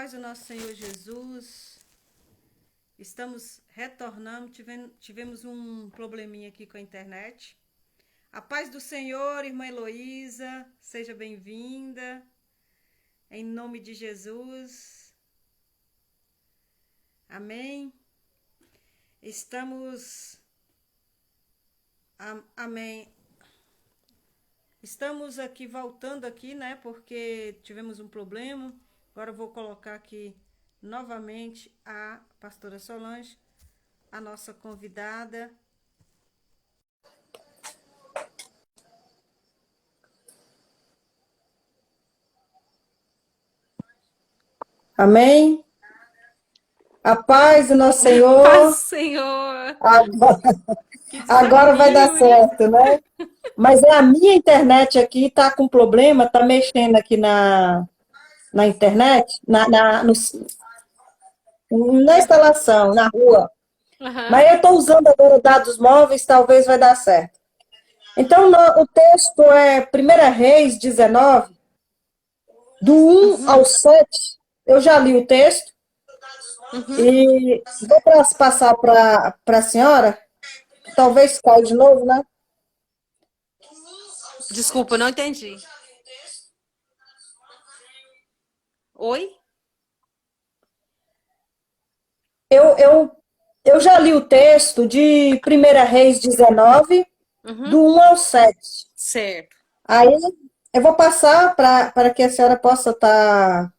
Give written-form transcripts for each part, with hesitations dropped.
paz do nosso Senhor Jesus. Estamos retornando, tivemos um probleminha aqui com a internet. A paz do Senhor, irmã Heloísa, seja bem-vinda. Em nome de Jesus. Amém. Amém. Estamos aqui voltando aqui, né? Porque tivemos um problema. Agora eu vou colocar aqui novamente a pastora Solange, a nossa convidada. Amém? A paz do nosso Paz do Senhor. Senhor. Agora, Que agora vai dar desafio, hein? certo, né? Mas é a minha internet aqui tá com problema, tá mexendo aqui na internet, na instalação, na rua. Aham. Mas eu estou usando agora dados móveis, talvez vai dar certo. Então, o texto é 1 Reis 19, do 1 ao Uhum. 7. Eu já li o texto Uhum. e vou passar para a senhora. Talvez caia de novo, né? Desculpa, não entendi. Oi? Eu, eu, eu já li o texto de 1 Reis 19, Uhum. do 1 ao 7. Certo. Aí eu vou passar para que a senhora possa tá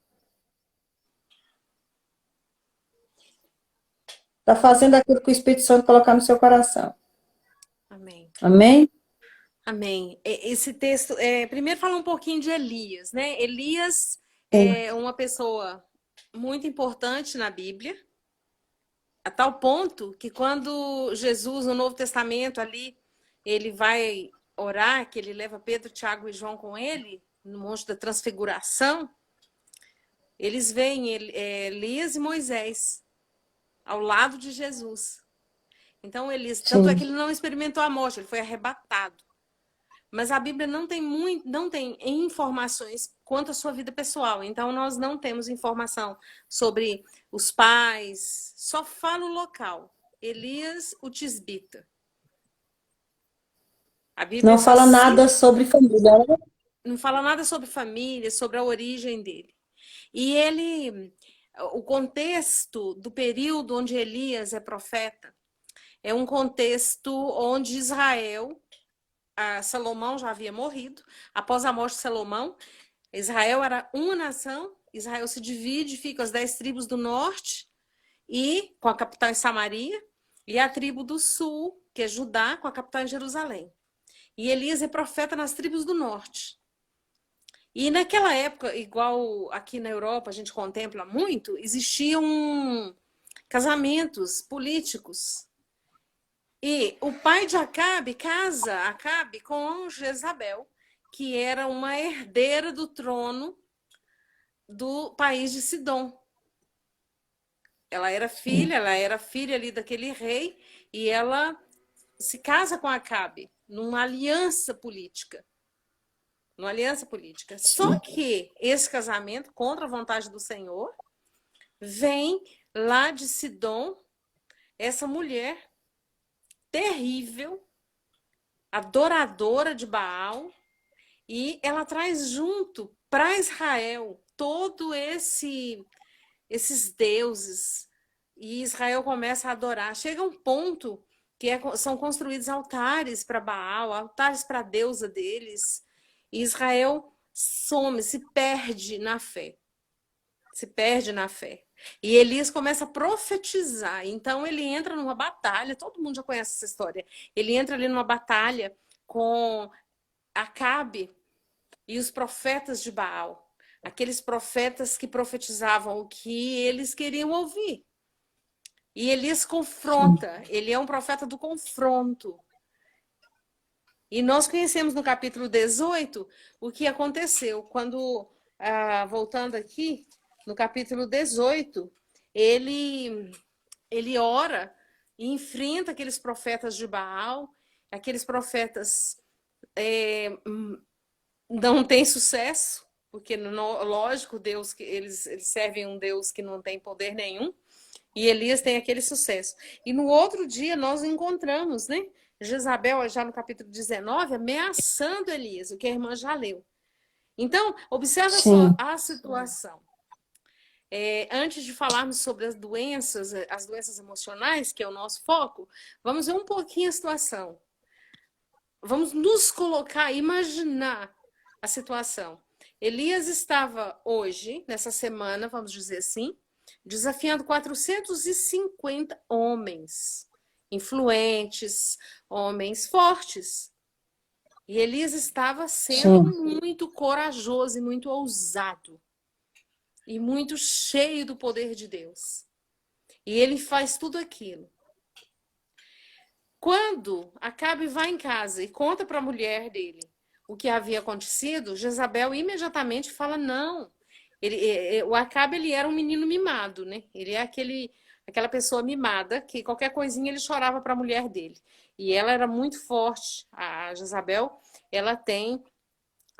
fazendo aquilo que o Espírito Santo colocar no seu coração. Amém. Amém? Amém. Esse texto, primeiro falar um pouquinho de Elias, né? Elias Sim. é uma pessoa muito importante na Bíblia, a tal ponto que quando Jesus, no Novo Testamento, ali, ele vai orar, que ele leva Pedro, Tiago e João com ele, no Monte da Transfiguração, eles veem Elias e Moisés ao lado de Jesus. Então, Elias, tanto é Sim. que ele não experimentou a morte, ele foi arrebatado. Mas a Bíblia não tem informações quanto à sua vida pessoal. Então, nós não temos informação sobre os pais, só fala o local. Elias, o tisbita. A Bíblia Não só fala nada cita, sobre família, né? não fala nada sobre família, sobre a origem dele. E o contexto do período onde Elias é profeta, é um contexto onde Israel, Salomão já havia morrido. Após a morte de Salomão, Israel era uma nação. Israel se divide, fica as 10 tribos do norte, e com a capital em Samaria, e a tribo do sul, que é Judá, com a capital em Jerusalém. E Elias é profeta nas tribos do norte. E naquela época, igual aqui na Europa a gente contempla muito, existiam casamentos políticos. E o pai de Acabe casa Acabe com Jezabel, que era uma herdeira do trono do país de Sidom. Ela era filha ali daquele rei, e ela se casa com Acabe numa aliança política. Numa aliança política. Só Sim. que esse casamento, contra a vontade do Senhor, vem lá de Sidom essa mulher terrível, adoradora de Baal, e ela traz junto para Israel todo esses deuses, e Israel começa a adorar. Chega um ponto que são construídos altares para Baal, altares para a deusa deles, e Israel some, se perde na fé. Se perde na fé. E Elias começa a profetizar. Então ele entra numa batalha, todo mundo já conhece essa história. Ele entra ali numa batalha com Acabe e os profetas de Baal. Aqueles profetas que profetizavam o que eles queriam ouvir. E Elias confronta, ele é um profeta do confronto. E nós conhecemos no capítulo 18 o que aconteceu. Quando, voltando aqui, no capítulo 18, ele ora e enfrenta aqueles profetas de Baal, aqueles profetas não têm sucesso, porque lógico, Deus que eles servem um Deus que não tem poder nenhum, e Elias tem aquele sucesso. E no outro dia nós encontramos, né? Jezabel, já no capítulo 19, ameaçando Elias, o que a irmã já leu. Então, observa só Sim, a situação. Antes de falarmos sobre as doenças emocionais, que é o nosso foco, vamos ver um pouquinho a situação. Vamos nos colocar, imaginar a situação. Elias estava hoje, nessa semana, vamos dizer assim, desafiando 450 homens influentes, homens fortes. E Elias estava sendo sim, muito corajoso e muito ousado. E muito cheio do poder de Deus. E ele faz tudo aquilo. Quando Acabe vai em casa e conta para a mulher dele o que havia acontecido, Jezabel imediatamente fala não. O Acabe ele era um menino mimado, né? Ele é aquela pessoa mimada que qualquer coisinha ele chorava para a mulher dele. E ela era muito forte. A Jezabel, ela tem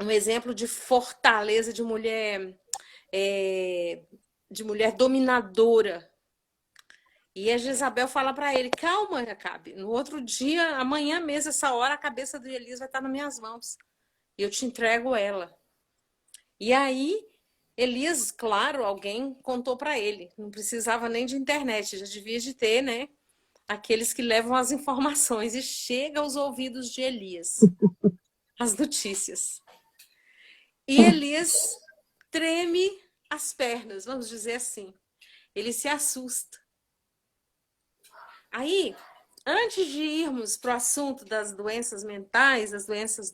um exemplo de fortaleza de mulher dominadora. E a Jezabel fala para ele: calma, Acabe. No outro dia, amanhã mesmo, essa hora, a cabeça de Elias vai estar nas minhas mãos. E eu te entrego ela. E aí, Elias, claro, alguém contou para ele. Não precisava nem de internet, já devia de ter, né? Aqueles que levam as informações. E chega aos ouvidos de Elias as notícias. E Elias treme as pernas, vamos dizer assim. Ele se assusta. Aí, antes de irmos para o assunto das doenças mentais, das doenças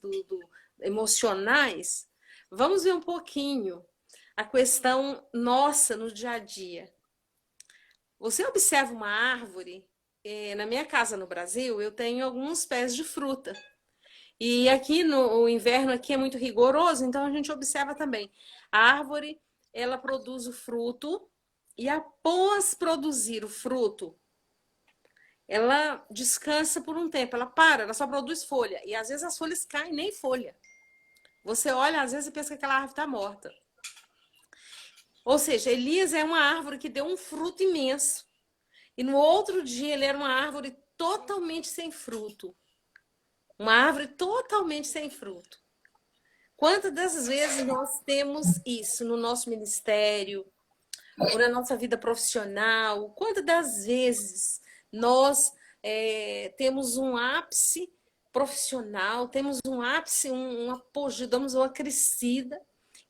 emocionais, vamos ver um pouquinho a questão nossa no dia a dia. Você observa uma árvore, na minha casa no Brasil, eu tenho alguns pés de fruta. E aqui o inverno aqui é muito rigoroso, então a gente observa também. A árvore, ela produz o fruto e após produzir o fruto, ela descansa por um tempo, ela só produz folha. E às vezes as folhas caem, nem folha. Você olha, às vezes, e pensa que aquela árvore está morta. Ou seja, Elias é uma árvore que deu um fruto imenso. E no outro dia ele era uma árvore totalmente sem fruto. Uma árvore totalmente sem fruto. Quantas das vezes nós temos isso no nosso ministério, ou na nossa vida profissional? Quantas das vezes nós temos um ápice profissional, temos um ápice, um apogeu, damos uma crescida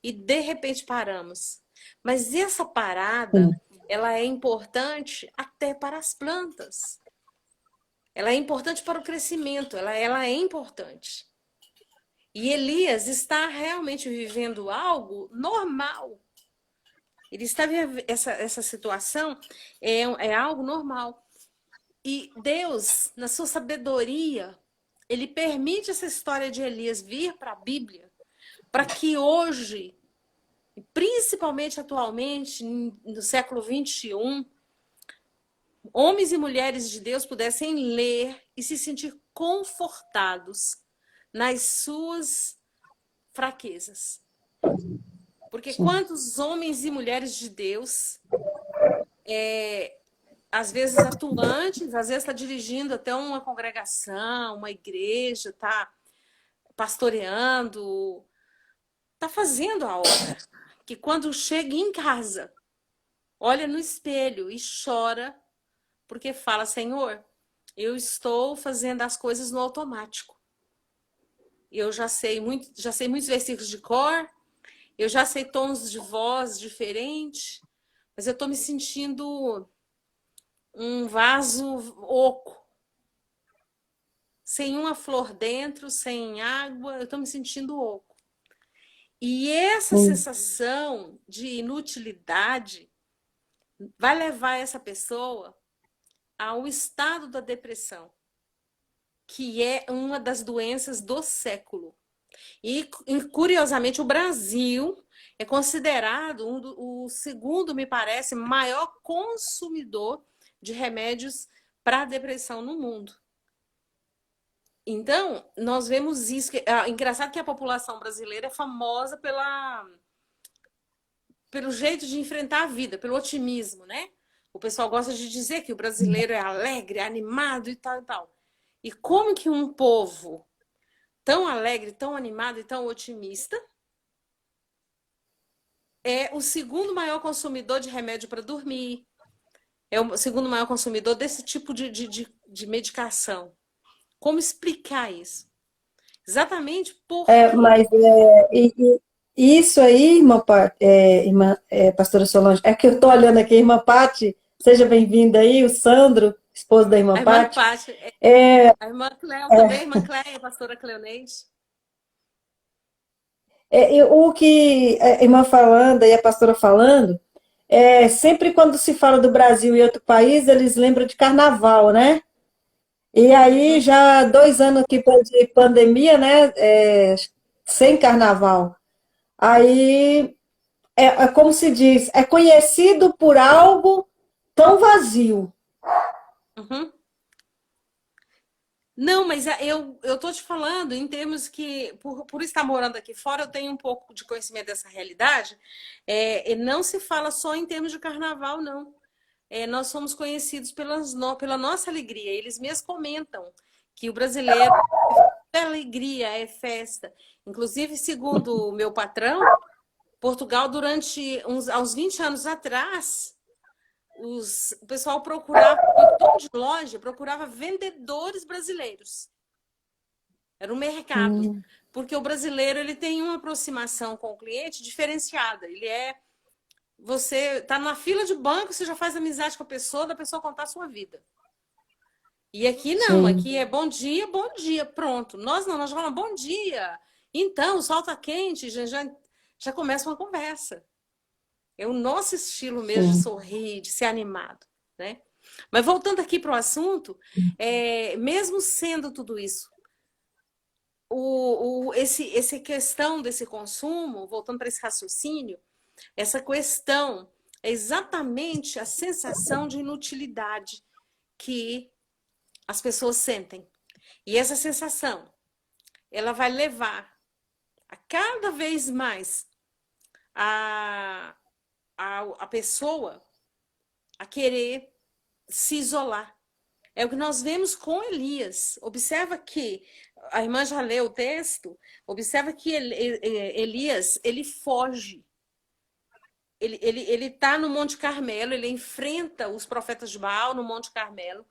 e de repente paramos. Mas essa parada, ela é importante até para as plantas. Ela é importante para o crescimento, ela é importante. E Elias está realmente vivendo algo normal. Ele está vivendo essa situação, é algo normal. E Deus, na sua sabedoria, ele permite essa história de Elias vir para a Bíblia, para que hoje, principalmente atualmente, no século 21, homens e mulheres de Deus pudessem ler e se sentir confortados nas suas fraquezas. Porque sim. quantos homens e mulheres de Deus, às vezes atuantes, às vezes está dirigindo até uma congregação, uma igreja, está pastoreando, está fazendo a obra. Que quando chega em casa, olha no espelho e chora, porque fala: Senhor, eu estou fazendo as coisas no automático. Eu já sei muitos versículos de cor, eu já sei tons de voz diferentes, mas eu estou me sentindo um vaso oco, sem uma flor dentro, sem água, eu estou me sentindo oco. E essa sensação de inutilidade vai levar essa pessoa ao estado da depressão, que é uma das doenças do século. E, curiosamente, o Brasil é considerado o segundo, me parece, maior consumidor de remédios para a depressão no mundo. Então, nós vemos isso. Engraçado que a população brasileira é famosa pelo jeito de enfrentar a vida, pelo otimismo, né? O pessoal gosta de dizer que o brasileiro é alegre, é animado e tal e tal. E como que um povo tão alegre, tão animado e tão otimista é o segundo maior consumidor de remédio para dormir, é o segundo maior consumidor desse tipo de medicação? Como explicar isso? Exatamente porque. Mas isso aí, pastora Solange, é que eu estou olhando aqui, irmã Pati, seja bem-vinda aí, o Sandro, esposo da irmã A irmã Pati. Pati, a irmã Cléo também, a irmã Cléia, a pastora Cleoneide. O que a irmã falando e a pastora falando, sempre quando se fala do Brasil e outro país, eles lembram de carnaval, né? E aí, Uhum. já 2 anos aqui de pandemia, né? Sem carnaval. Aí, como se diz, é conhecido por algo tão vazio. Uhum. Não, mas eu tô te falando em termos que, por estar morando aqui fora, eu tenho um pouco de conhecimento dessa realidade. E não se fala só em termos de carnaval, não. Nós somos conhecidos pela nossa alegria. Eles mesmos comentam que o brasileiro é alegria, é festa. Inclusive, segundo o meu patrão, Portugal, há uns 20 anos atrás, o pessoal procurava, o dono de loja procurava vendedores brasileiros. Era um mercado. Porque o brasileiro ele tem uma aproximação com o cliente diferenciada. Você está na fila de banco, você já faz amizade com a pessoa, da pessoa contar a sua vida. E aqui não, Sim, aqui é bom dia, pronto. Nós não, nós falamos bom dia. Então, o sol está quente, já começa uma conversa. É o nosso estilo mesmo de sim. sorrir, de ser animado, né? Mas voltando aqui para o assunto, mesmo sendo tudo isso, essa questão desse consumo, voltando para esse raciocínio, essa questão é exatamente a sensação de inutilidade que as pessoas sentem. E essa sensação, ela vai levar a cada vez mais a, a pessoa a querer se isolar. É o que nós vemos com Elias. Observa que, a irmã já leu o texto, observa que Elias, ele foge. Ele tá no Monte Carmelo, ele enfrenta os profetas de Baal no Monte Carmelo,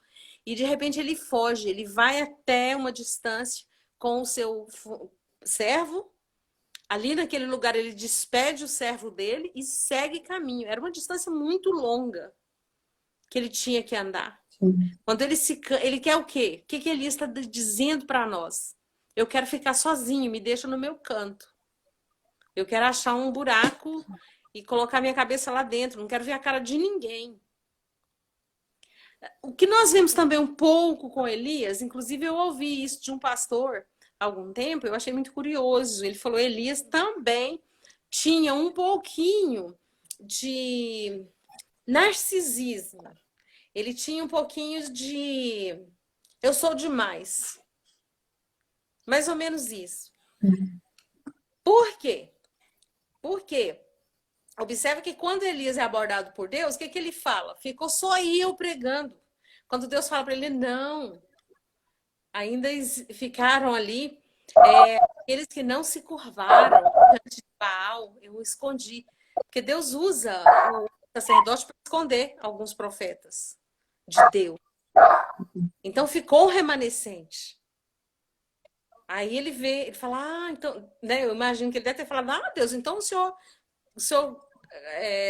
e de repente ele foge, ele vai até uma distância com o seu servo. Ali naquele lugar ele despede o servo dele e segue caminho. Era uma distância muito longa que ele tinha que andar. Sim. Quando ele quer o quê? O que ele está dizendo para nós? Eu quero ficar sozinho, me deixa no meu canto. Eu quero achar um buraco e colocar minha cabeça lá dentro. Não quero ver a cara de ninguém. O que nós vemos também um pouco com Elias, inclusive eu ouvi isso de um pastor há algum tempo, eu achei muito curioso. Ele falou: Elias também tinha um pouquinho de narcisismo. Ele tinha um pouquinho de eu sou demais. Mais ou menos isso. Por quê? Porque observa que quando Elias é abordado por Deus, o que ele fala? Ficou só eu pregando. Quando Deus fala para ele, não, ainda ficaram ali aqueles que não se curvaram diante de Baal, eu escondi. Porque Deus usa o sacerdote para esconder alguns profetas de Deus. Então ficou um remanescente. Aí ele vê, ele fala, então, né, eu imagino que ele deve ter falado, Deus, então o senhor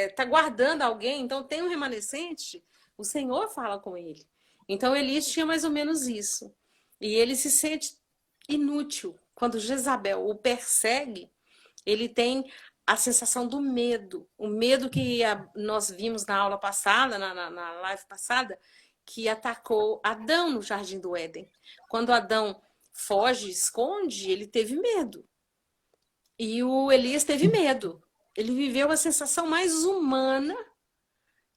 está guardando alguém, então tem um remanescente, o Senhor fala com ele. Então Elias tinha mais ou menos isso. E ele se sente inútil. Quando Jezabel o persegue, ele tem a sensação do medo. O medo que nós vimos na aula passada, na live passada, que atacou Adão no Jardim do Éden. Quando Adão foge, esconde, ele teve medo. E o Elias teve medo. Ele viveu a sensação mais humana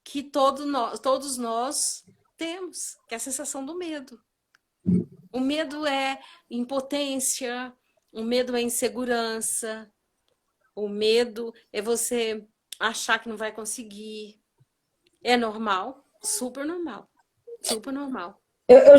que todos nós temos, que é a sensação do medo. O medo é impotência, o medo é insegurança, o medo é você achar que não vai conseguir. É normal, super normal, super normal. Eu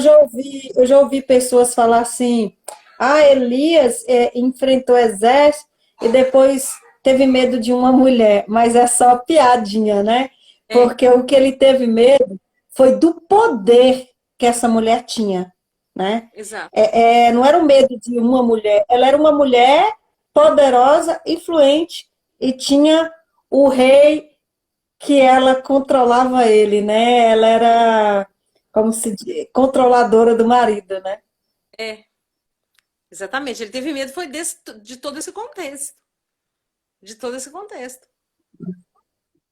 já ouvi pessoas falar assim: ah, Elias enfrentou o exército e depois teve medo de uma mulher, mas é só piadinha, né? É, Porque o que ele teve medo foi do poder que essa mulher tinha, né? exato. Não era o medo de uma mulher, ela era uma mulher poderosa, influente e tinha o rei que ela controlava ele, né? Ela era, como se diz, controladora do marido, né? É, exatamente. Ele teve medo foi de todo esse contexto, de todo esse contexto.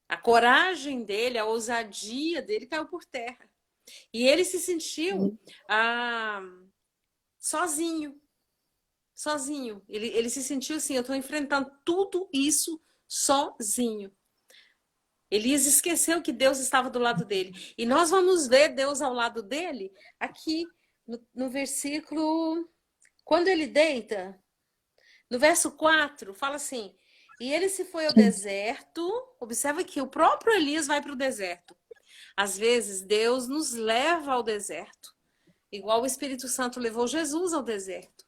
A coragem dele, a ousadia dele caiu por terra. E ele se sentiu ah, sozinho, sozinho. Ele se sentiu assim, eu estou enfrentando tudo isso sozinho. Elias esqueceu que Deus estava do lado dele. E nós vamos ver Deus ao lado dele aqui no versículo. Quando ele deita, no verso 4, fala assim: e ele se foi ao deserto. Observa que o próprio Elias vai para o deserto. Às vezes, Deus nos leva ao deserto, igual o Espírito Santo levou Jesus ao deserto.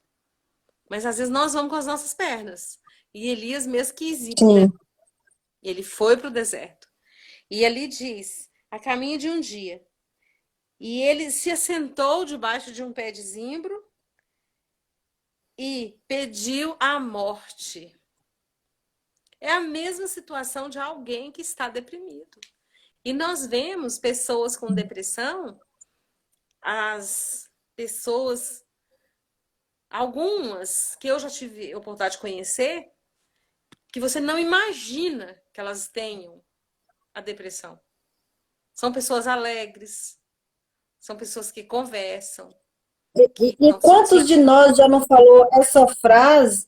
Mas às vezes nós vamos com as nossas pernas. E Elias mesmo quis ir para o deserto. Sim, Ele foi para o deserto. E ali diz: a caminho de um dia. E ele se assentou debaixo de um pé de zimbro e pediu a morte. É a mesma situação de alguém que está deprimido. E nós vemos pessoas com depressão, as pessoas, algumas que eu já tive a oportunidade de conhecer, que você não imagina que elas tenham a depressão. São pessoas alegres, são pessoas que conversam, E, que e estão quantos de sorrindo. nós já não falou essa frase,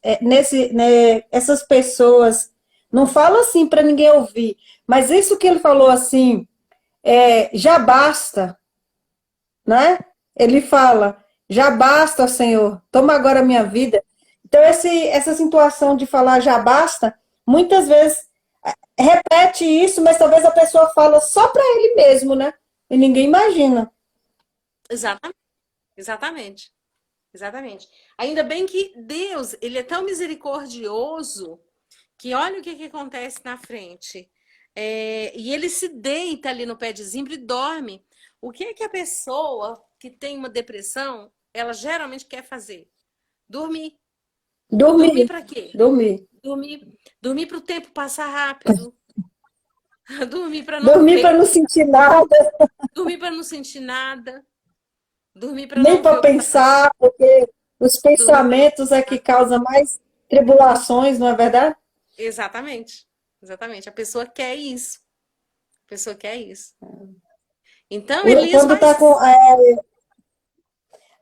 né, essas pessoas, não fala assim para ninguém ouvir, mas isso que ele falou assim, já basta, né? Ele fala, já basta, Senhor, toma agora a minha vida. Então, essa situação de falar já basta, muitas vezes repete isso, mas talvez a pessoa fala só para ele mesmo, né? E ninguém imagina. Exatamente, exatamente, exatamente. Ainda bem que Deus, ele é tão misericordioso que olha o que, que acontece na frente. E ele se deita ali no pé de zimbro e dorme. O que é que a pessoa que tem uma depressão, ela geralmente quer fazer? Dormir. Dormir Dormir, para quê? dormir. Dormir, dormir para o tempo passar rápido, dormir para não Dormir ver, para não sentir nada, dormir para não sentir nada, dormir para nem não ver para o que está passando, pensar, porque os dormir para não pensamentos é que pensar. causam mais tribulações, não é verdade? Exatamente, exatamente. A pessoa quer isso, a pessoa quer isso. Então Elias Quando está com. faz.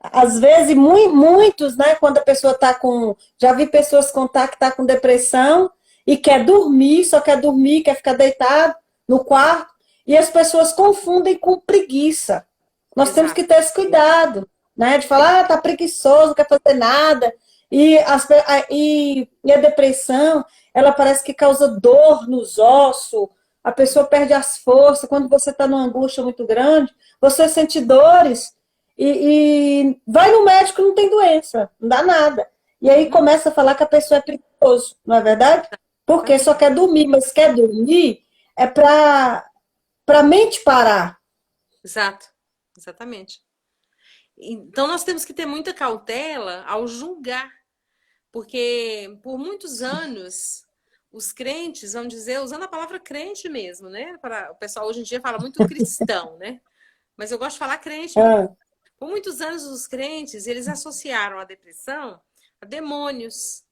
Às vezes, muitos, né? Quando a pessoa está com. Já vi pessoas contar que está com depressão e quer dormir, só quer dormir, quer ficar deitado no quarto, e as pessoas confundem com preguiça. Nós temos que Exato. ter esse cuidado, né? De Tem. falar, ah, tá preguiçoso, não quer fazer nada. E a depressão, ela parece que causa dor nos ossos, a pessoa perde as forças. Quando você está numa angústia muito grande, você sente dores e vai no médico, não tem doença, não dá nada. E aí Uhum. começa a falar que a pessoa é preguiçoso, não é verdade? Porque só Exatamente. quer dormir, mas quer dormir é para a mente parar. Exato. Exatamente. Então nós temos que ter muita cautela ao julgar, porque por muitos anos os crentes, vamos dizer, usando a palavra crente mesmo, né? O pessoal hoje em dia fala muito cristão, né? Mas eu gosto de falar crente mesmo. Ah, Por muitos anos os crentes, eles associaram a depressão a demônios,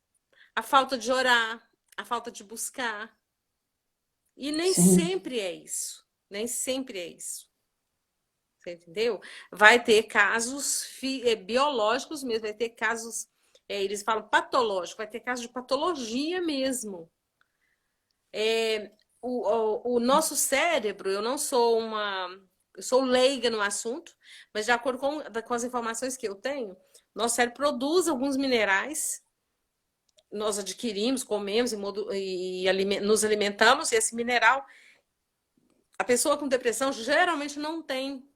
a falta de orar, a falta de buscar. E nem sim. sempre é isso. Nem sempre é isso. Você entendeu? Vai ter casos biológicos mesmo, vai ter casos, eles falam patológico, vai ter casos de patologia mesmo. O nosso cérebro, eu não sou eu sou leiga no assunto, mas de acordo com as informações que eu tenho, nosso cérebro produz alguns minerais nós adquirimos, comemos nos alimentamos, e esse mineral, a pessoa com depressão geralmente não tem.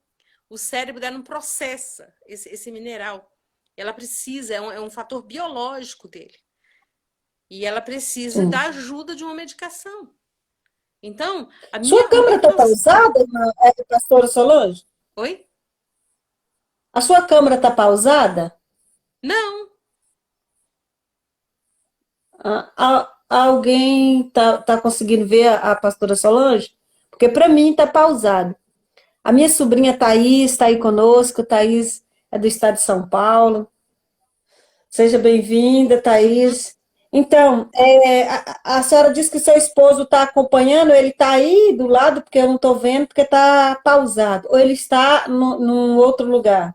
O cérebro dela não processa esse mineral. Ela precisa, é um fator biológico dele. E ela precisa da ajuda de uma medicação. Então, Sua câmera está pausada, pastora Solange? Oi? A sua câmera está pausada? Não. Alguém tá conseguindo ver a pastora Solange? Porque para mim está pausado. A minha sobrinha Thaís está aí conosco. Thaís é do estado de São Paulo. Seja bem-vinda, Thaís. Então, a senhora disse que seu esposo está acompanhando, ele está aí do lado, porque eu não estou vendo, porque está pausado. Ou ele está num outro lugar?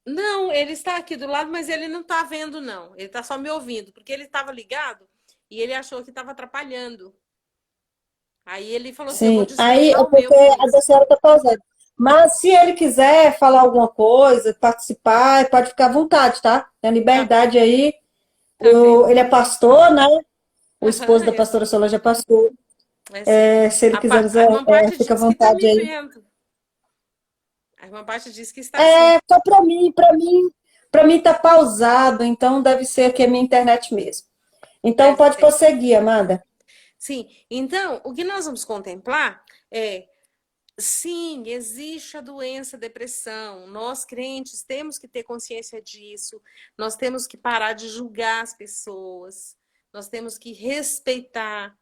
Não, ele está aqui do lado, mas ele não está vendo, não. Ele está só me ouvindo, porque ele estava ligado e ele achou que estava atrapalhando. Aí ele falou assim, eu vou Sim, aí desligar é o meu porque por a da isso. senhora está pausada. Mas se ele quiser falar alguma coisa, participar, pode ficar à vontade, tá? Tem a Tá bem, liberdade aí. tá bem. Ele é pastor, né? O esposo Aham, da pastora Solange é pastor. é sim. Se ele quiser, A irmã Paty fica à disse que está vontade me aí. vendo. A irmã Paty disse que está sim. Só para mim tá pausado, então deve ser aqui a minha internet mesmo. Então Deve pode ser. prosseguir, Amanda. Sim. Então, o que nós vamos contemplar é, sim, existe a doença, a depressão. Nós, crentes, temos que ter consciência disso. Nós temos que parar de julgar as pessoas. Nós temos que respeitar.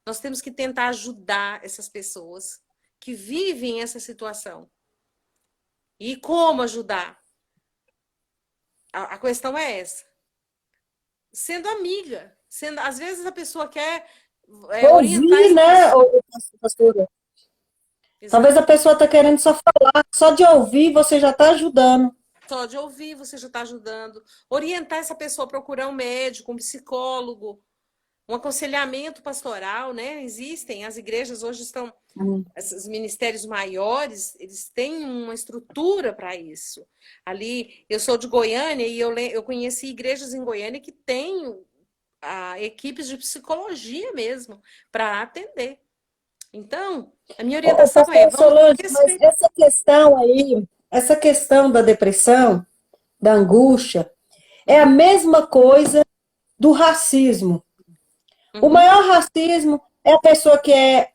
Nós temos que tentar ajudar essas pessoas que vivem essa situação. E como ajudar? A questão é essa. Sendo amiga. Às vezes a pessoa quer orientar Ouvir, essa né, pessoa. pastora? Talvez a Exato. pessoa está querendo só falar, só de ouvir você já está ajudando. Só de ouvir você já está ajudando. Orientar essa pessoa a procurar um médico, um psicólogo, um aconselhamento pastoral, né? Existem, as igrejas hoje estão, esses ministérios maiores, eles têm uma estrutura para isso. Ali, eu sou de Goiânia e eu conheci igrejas em Goiânia que têm equipes de psicologia mesmo para atender. Então, a minha orientação é, Pastor vamos Solange, mas respeitar. essa questão aí, essa questão da depressão, da angústia, é a Uhum, mesma coisa do racismo. O uhum, maior racismo é a pessoa que é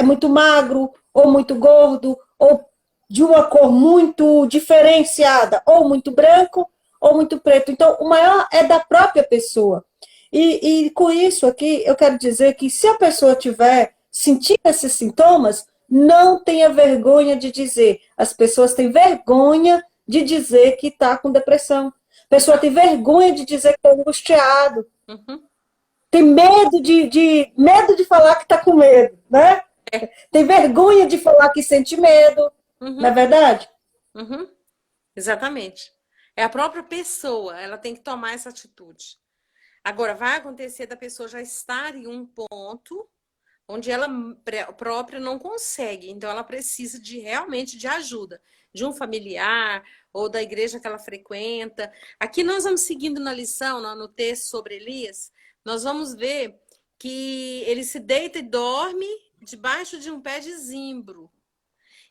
muito magro, ou muito gordo, ou de uma cor muito diferenciada, ou muito branco, ou muito preto. Então, o maior é da própria pessoa. E com isso aqui, eu quero dizer que se a pessoa tiver sentindo esses sintomas, não tenha vergonha de dizer. As pessoas têm vergonha de dizer que está com depressão. A pessoa tá, tem vergonha de dizer que está angustiado. uhum, Tem medo de falar que está com medo, né? é, Tem vergonha de falar que sente medo, não é uhum, verdade? uhum. Exatamente. É a própria pessoa, ela tem que tomar essa atitude. Agora, vai acontecer da pessoa já estar em um ponto onde ela própria não consegue, então ela precisa realmente de ajuda, de um familiar ou da igreja que ela frequenta. Aqui nós vamos seguindo na lição, no texto sobre Elias, nós vamos ver que ele se deita e dorme debaixo de um pé de zimbro.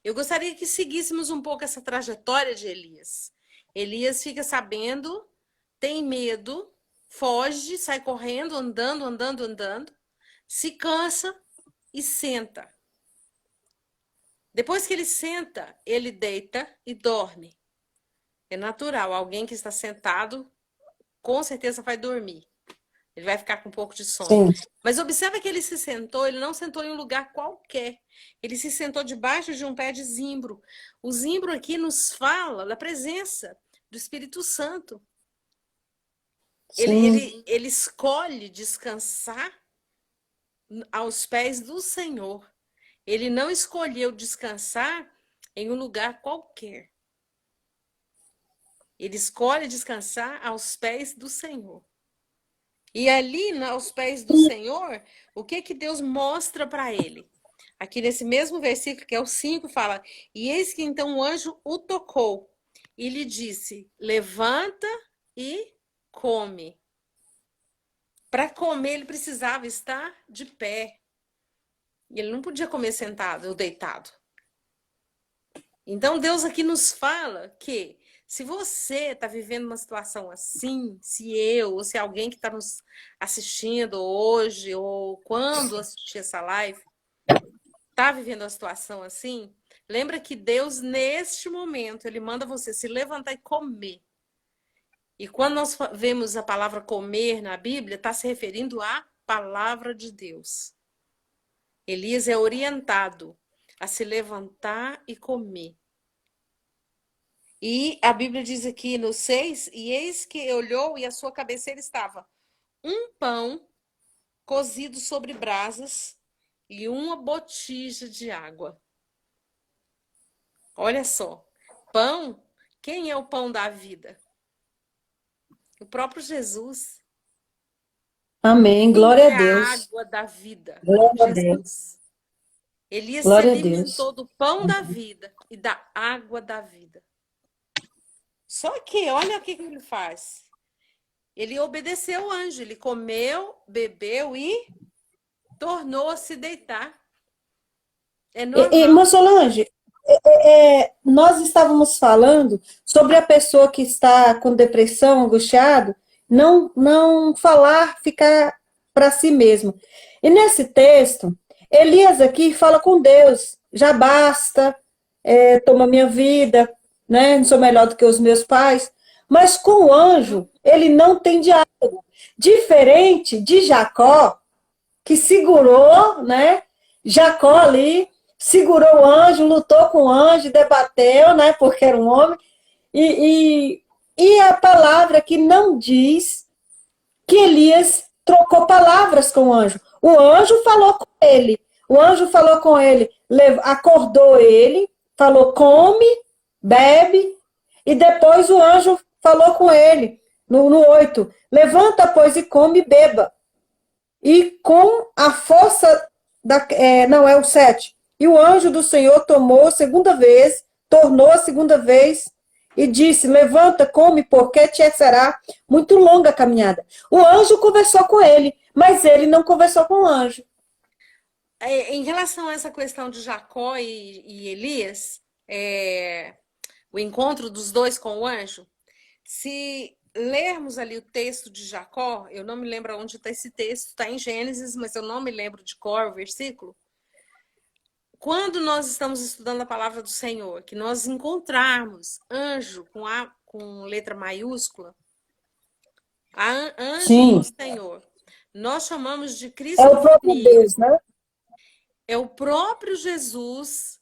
Eu gostaria que seguíssemos um pouco essa trajetória de Elias. Elias fica sabendo, tem medo, foge, sai correndo, andando, andando, andando, se cansa e senta. Depois que ele senta, ele deita e dorme. É natural, alguém que está sentado com certeza vai dormir. Ele vai ficar com um pouco de sono. Sim. Mas observa que ele se sentou, ele não sentou em um lugar qualquer. Ele se sentou debaixo de um pé de zimbro. O zimbro aqui nos fala da presença do Espírito Santo. Sim. Ele escolhe descansar aos pés do Senhor. Ele não escolheu descansar em um lugar qualquer. Ele escolhe descansar aos pés do Senhor. E ali, aos pés do Senhor, o que Deus mostra para ele? Aqui nesse mesmo versículo, que é o 5, fala: E eis que então o anjo o tocou e lhe disse: Levanta e come. Para comer, ele precisava estar de pé. E ele não podia comer sentado ou deitado. Então, Deus aqui nos fala que se você está vivendo uma situação assim, se eu ou se alguém que está nos assistindo hoje ou quando assistir essa live está vivendo uma situação assim, lembra que Deus, neste momento, ele manda você se levantar e comer. E quando nós vemos a palavra comer na Bíblia, está se referindo à palavra de Deus. Elias é orientado a se levantar e comer. E a Bíblia diz aqui no 6, e eis que olhou e a sua cabeceira estava um pão cozido sobre brasas e uma botija de água. Olha só, pão, quem é o pão da vida? O próprio Jesus. Amém. Quem Glória a é a Deus. água da vida? Glória a Deus. Jesus. Elias se Glória a Deus. alimentou do pão da vida e da água da vida. Só que, olha o que ele faz. Ele obedeceu o anjo, ele comeu, bebeu e tornou a se deitar. É normal. Irmã Solange, nós estávamos falando sobre a pessoa que está com depressão, angustiado, não falar, ficar para si mesmo. E nesse texto, Elias aqui fala com Deus, já basta, toma minha vida, né? Não sou melhor do que os meus pais. Mas com o anjo, ele não tem diálogo. Diferente de Jacó, que segurou, né? Jacó ali segurou o anjo, lutou com o anjo, debateu, né? Porque era um homem. E a palavra que não diz que Elias trocou palavras com o anjo. O anjo falou com ele. O anjo falou com ele, acordou ele, falou: come, bebe. E depois o anjo falou com ele, no 8: levanta, pois, e come e beba. E com a força não, é o 7. E o anjo do Senhor tornou a segunda vez, e disse: levanta, come, porque te será muito longa a caminhada. O anjo conversou com ele, mas ele não conversou com o anjo. Em relação a essa questão de Jacó e Elias, o encontro dos dois com o anjo, se lermos ali o texto de Jacó, eu não me lembro onde está esse texto, está em Gênesis, mas eu não me lembro de cor o versículo. Quando nós estamos estudando a palavra do Senhor, que nós encontrarmos anjo com letra maiúscula, anjo Sim. do Senhor, nós chamamos de Cristo. É o próprio Deus, né? É o próprio Jesus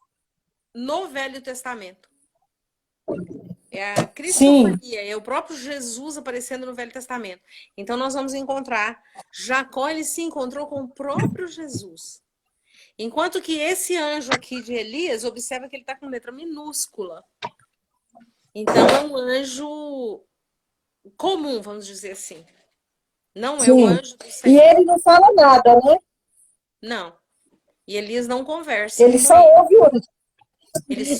no Velho Testamento. É a cristofania, é o próprio Jesus aparecendo no Velho Testamento. Então nós vamos encontrar Jacó, ele se encontrou com o próprio Jesus. Enquanto que esse anjo aqui de Elias, observa que ele está com letra minúscula. Então é um anjo comum, vamos dizer assim. Não é o anjo do Senhor. E ele não fala nada, né? Não. E Elias não conversa. Ele só ouve o anjo.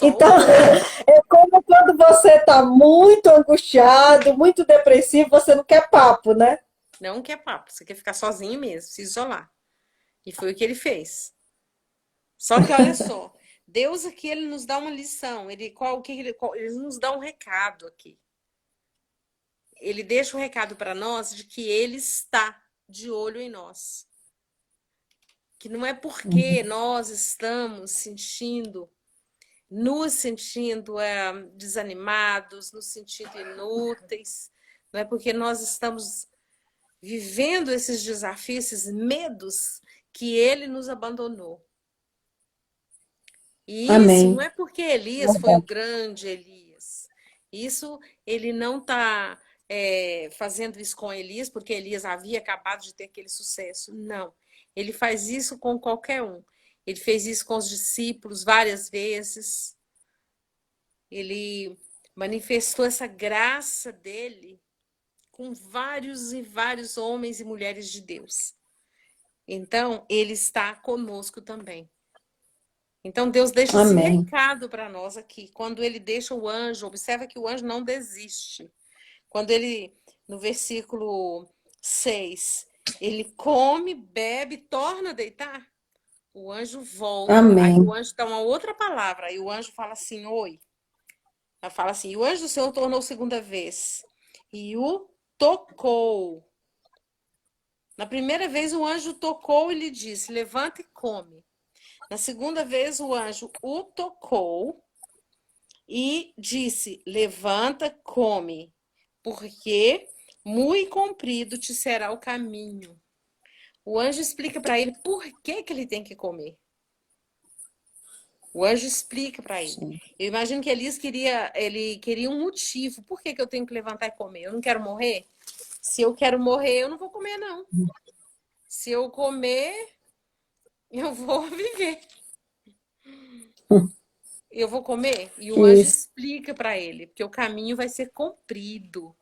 Então, é como quando você está muito angustiado, muito depressivo, você não quer papo, né? Não quer papo, você quer ficar sozinho mesmo, se isolar. E foi o que ele fez. Só que olha só, Deus aqui, ele nos dá uma lição, ele nos dá um recado aqui. Ele deixa um recado para nós de que ele está de olho em nós. Que não é porque nós estamos nos sentindo desanimados, nos sentindo inúteis, não é porque nós estamos vivendo esses desafios, esses medos, que ele nos abandonou. E isso não é porque Elias foi o grande Elias. Isso, ele não está fazendo isso com Elias, porque Elias havia acabado de ter aquele sucesso. Não. Ele faz isso com qualquer um. Ele fez isso com os discípulos várias vezes. Ele manifestou essa graça dele com vários e vários homens e mulheres de Deus. Então, ele está conosco também. Então, Deus deixa esse recado para nós aqui. Quando ele deixa o anjo, observa que o anjo não desiste. Quando ele, no versículo 6, Ele come, bebe, torna a deitar. O anjo volta. Aí o Amém. anjo dá uma outra palavra. Aí o anjo fala assim: oi. Ela fala assim: e o anjo do Senhor tornou segunda vez e o tocou. Na primeira vez, o anjo tocou e lhe disse: levanta e come. Na segunda vez, o anjo o tocou e disse: levanta, come, porque muito comprido te será o caminho. O anjo explica para ele por que que ele tem que comer. O anjo explica para ele. Sim. Eu imagino que ele queria um motivo. Por que que eu tenho que levantar e comer? Eu não quero morrer? Se eu quero morrer, eu não vou comer, não. Se eu comer, eu vou viver. Eu vou comer. E o anjo Isso. explica para ele, porque o caminho vai ser comprido.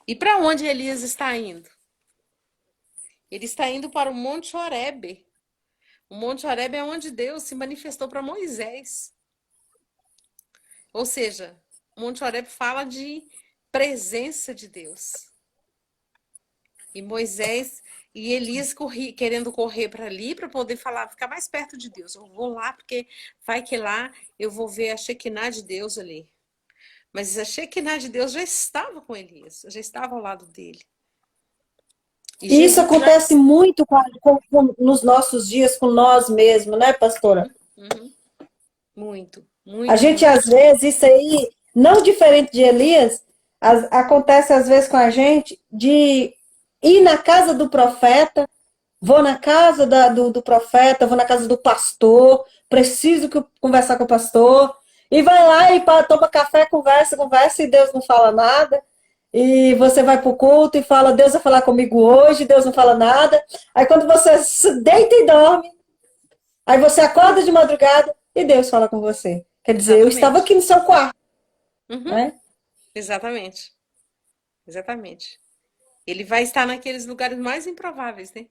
E para onde Elias está indo? Ele está indo para o Monte Horebe. O Monte Horebe é onde Deus se manifestou para Moisés. Ou seja, o Monte Horebe fala de presença de Deus. E Moisés e Elias querendo correr para ali para poder falar, ficar mais perto de Deus. Eu vou lá porque vai que lá eu vou ver a Shekinah de Deus ali. Mas a Shekinah de Deus já estava com Elias, já estava ao lado dele. E E isso Jesus já. acontece muito nos nossos dias com nós mesmos, né, pastora? Uhum. Muito, A muito, gente, muito. às vezes, isso aí, não diferente de Elias, acontece às vezes com a gente de ir na casa do profeta, vou na casa do profeta, vou na casa do pastor, preciso conversar com o pastor, e vai lá e toma café, conversa, e Deus não fala nada. E você vai para o culto e fala, Deus vai falar comigo hoje, Deus não fala nada. Aí quando você se deita e dorme, aí você acorda de madrugada e Deus fala com você. Quer dizer, eu estava Exatamente. aqui no seu quarto, Uhum. né? Exatamente. Exatamente. Ele vai estar naqueles lugares mais improváveis, né?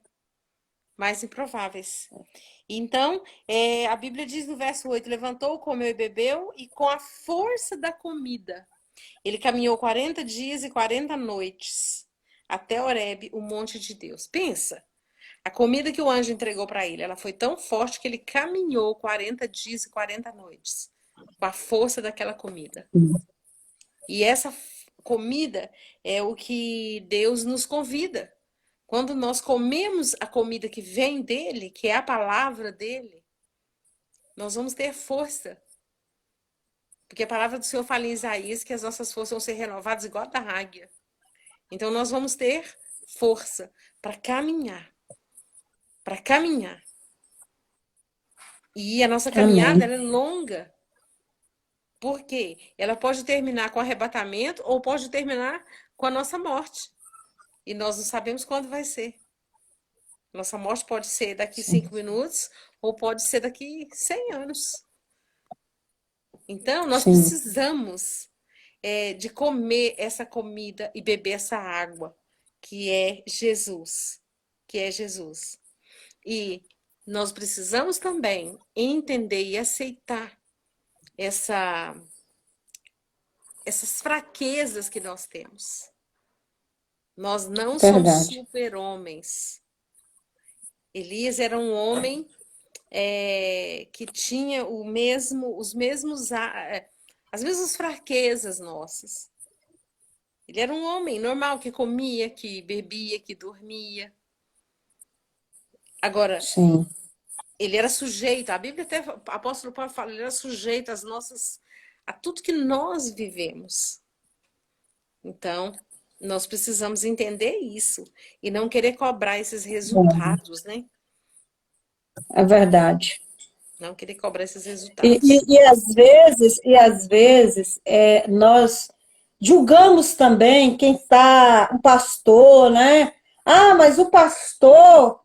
Mais improváveis. Então, a Bíblia diz no verso 8: levantou, comeu e bebeu, e com a força da comida, ele caminhou 40 dias e 40 noites até Horebe, o monte de Deus. Pensa, a comida que o anjo entregou para ele, ela foi tão forte que ele caminhou 40 dias e 40 noites com a força daquela comida. E essa comida é o que Deus nos convida. Quando nós comemos a comida que vem dele, que é a palavra dele, nós vamos ter força. Porque a palavra do Senhor fala em Isaías que as nossas forças vão ser renovadas igual a da águia. Então nós vamos ter força para caminhar. Para caminhar. E a nossa caminhada Amém. ela é longa. Por quê? Ela pode terminar com arrebatamento ou pode terminar com a nossa morte. E nós não sabemos quando vai ser. Nossa morte pode ser daqui 5 minutos ou pode ser daqui 100 anos. Então, nós Sim, precisamos de comer essa comida e beber essa água, que é Jesus. Que é Jesus. E nós precisamos também entender e aceitar essas fraquezas que nós temos. Nós não somos verdade. super-homens. Elias era um homem que tinha as mesmas fraquezas nossas. Ele era um homem normal que comia, que bebia, que dormia. Agora, Sim, ele era sujeito, a Bíblia até, o apóstolo Paulo fala, ele era sujeito a tudo que nós vivemos. Então, nós precisamos entender isso e não querer cobrar esses resultados, né? é verdade. Não querer cobrar esses E, resultados. e, e às vezes, nós julgamos também quem está, um pastor, né? Ah, mas o pastor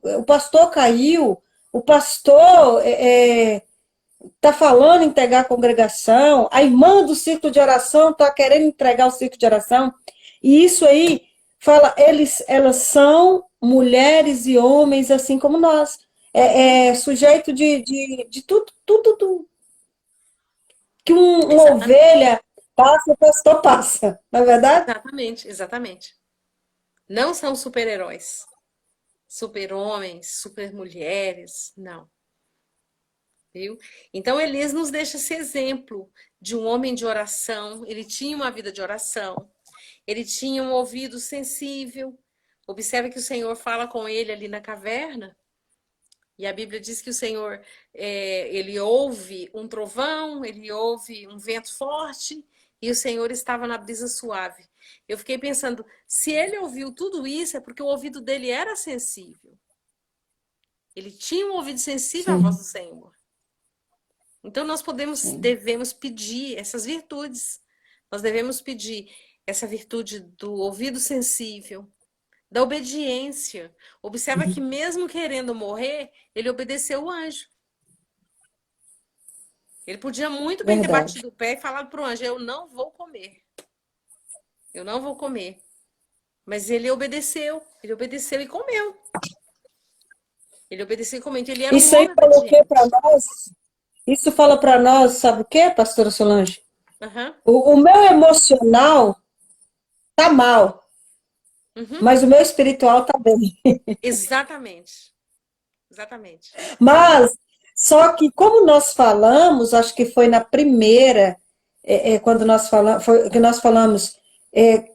caiu, o pastor está falando em entregar a congregação, a irmã do círculo de oração está querendo entregar o círculo de oração, e isso aí fala, elas são mulheres e homens assim como nós, sujeito de tudo que uma Exatamente. ovelha passa, o pastor passa, não é verdade? Exatamente, exatamente. Não são super-heróis. super-homens, super-mulheres, não, viu? Então, Elias nos deixa esse exemplo de um homem de oração. Ele tinha uma vida de oração, ele tinha um ouvido sensível. Observe que o Senhor fala com ele ali na caverna, e a Bíblia diz que o Senhor, ele ouve um trovão, ele ouve um vento forte, e o Senhor estava na brisa suave. Eu fiquei pensando, se ele ouviu tudo isso, é porque o ouvido dele era sensível. Ele tinha um ouvido sensível à voz do Sim, Senhor. Então nós sim. devemos pedir essas virtudes. Nós devemos pedir essa virtude do ouvido sensível, da obediência. Observa que mesmo querendo morrer, ele obedeceu o anjo. Ele podia muito bem ter Verdade. batido o pé e falado para o anjo: eu não vou comer. Eu não vou comer. Mas ele obedeceu e comeu. Ele obedeceu e comeu. Então ele era um Isso aí homem fala o quê para obediente. nós? Isso fala para nós, sabe o quê, pastora Solange? Uhum, O meu emocional tá mal, uhum. mas o meu espiritual tá bem. Exatamente. Exatamente. Mas, só que como nós falamos, acho que foi na primeira, quando nós falamos, foi que nós falamos,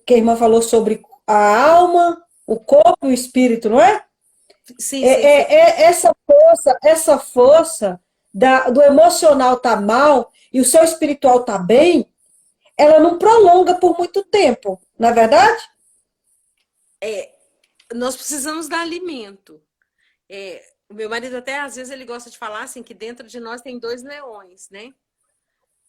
que a irmã falou sobre a alma, o corpo e o espírito, não é? Sim, sim, sim. Essa força do emocional tá mal e o seu espiritual tá bem, ela não prolonga por muito tempo, não é verdade? Nós precisamos dar alimento. O meu marido até às vezes ele gosta de falar assim que dentro de nós tem dois leões, né?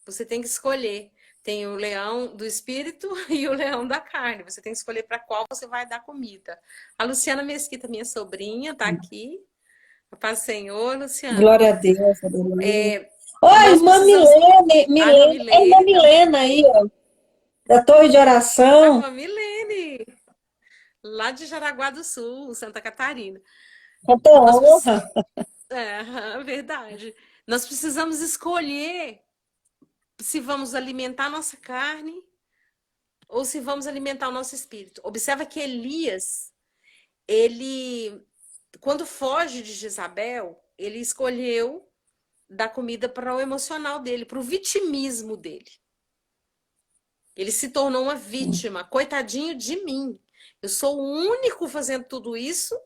Você tem que escolher. Tem o leão do espírito e o leão da carne. Você tem que escolher para qual você vai dar comida. A Luciana Mesquita, minha sobrinha, está aqui. A paz do Senhor, Luciana. Glória a Deus, aleluia. É, Ó, nós irmã precisamos. Milene, A irmã Milene, a irmã Milene também. Milena aí, ó, da Torre de A Oração. irmã Milene, lá de Jaraguá do Sul, Santa Catarina. Quanta Nós precisamos. honra. Verdade. Nós precisamos escolher se vamos alimentar nossa carne ou se vamos alimentar o nosso espírito. Observa que Elias, ele, quando foge de Jezabel, ele escolheu dar comida para o emocional dele, para o vitimismo dele. Ele se tornou uma vítima, coitadinho de mim. Eu sou o único fazendo tudo isso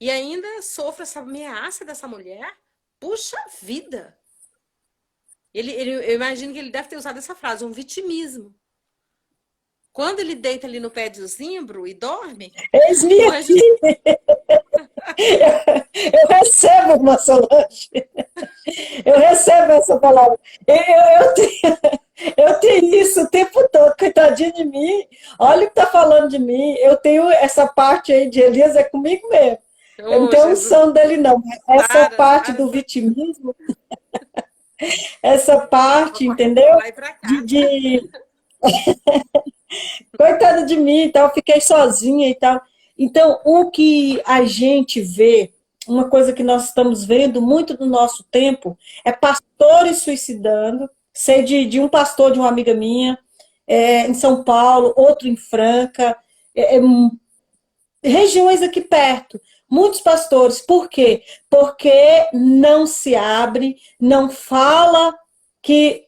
e ainda sofro essa ameaça dessa mulher. Puxa vida! Eu imagino que ele deve ter usado essa frase, um vitimismo. Quando ele deita ali no pé de zimbro e dorme, Eis-me o anjo. aqui, eu recebo, irmã Solange. Eu recebo essa palavra. Eu tenho isso o tempo todo, coitadinho de mim. Olha o que está falando de mim. Eu tenho essa parte aí de Elias, é comigo mesmo. Eu não Oh, tenho Jesus, unção dele, não. Essa Sara, parte Sara, do vitimismo, essa tava parte, correndo pra entendeu? lá e pra De, cá. de coitada de mim e tal, eu fiquei sozinha e tal. Então, o que a gente vê, uma coisa que nós estamos vendo muito no nosso tempo, é pastores suicidando. Sei de um pastor de uma amiga minha, em São Paulo, outro em Franca, regiões aqui perto. Muitos pastores. Por quê? Porque não se abre, não fala que